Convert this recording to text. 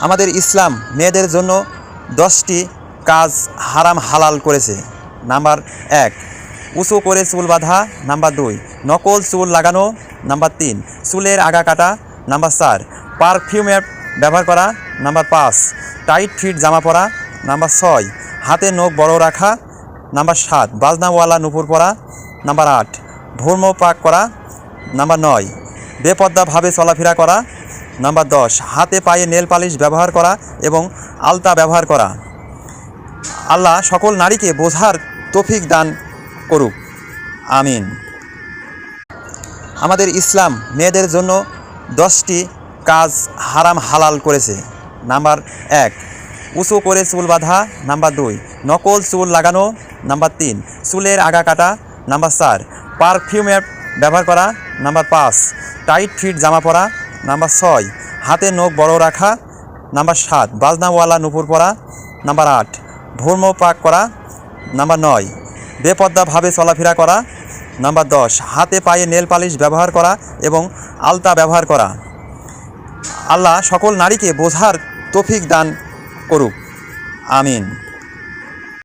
আমাদের ইসলাম মেয়েদের জন্য 10টি কাজ হারাম হালাল করেছে। নাম্বার 1, উঁচু করে চুল বাঁধা। নাম্বার 2, নকল চুল লাগানো। নাম্বার 3, চুলের আগা কাটা। নাম্বার 4, পারফিউমের ব্যবহার করা। নাম্বার 5, টাইট ফিট জামা পরা। নাম্বার 6, হাতে নখ বড় রাখা। নাম্বার 7, বাজনাওয়ালা নুপুর পরা। নাম্বার 8, ধর্মপাক করা। নাম্বার 9, বেপর্দাভাবে চলাফেরা করা। নাম্বার 10, হাতে পায়ে নেল পালিশ ব্যবহার করা এবং আলতা ব্যবহার করা। আল্লাহ সকল নারীকে বোঝার তৌফিক দান করুক, আমিন। আমাদের ইসলাম মেয়েদের জন্য 10টি কাজ হারাম হালাল করেছে। নাম্বার 1, উঁচু করে চুল বাঁধা। নাম্বার 2, নকল চুল লাগানো। নাম্বার 3, চুলের আগা কাটা। নাম্বার 4, পারফিউমের ব্যবহার করা। নাম্বার 5, টাইট ফিট জামা পরা। নাম্বার 6, হাতে নখ বড় রাখা। নাম্বার 7, বাজনাওয়ালা নুপুর পরা। নাম্বার 8, ধর্মপাক করা। নাম্বার 9, বেপর্দাভাবে চলাফেরা করা। নাম্বার 10, হাতে পায়ে নেল পালিশ ব্যবহার করা এবং আলতা ব্যবহার করা। আল্লাহ সকল নারীকে বোঝার তৌফিক দান করুক, আমিন।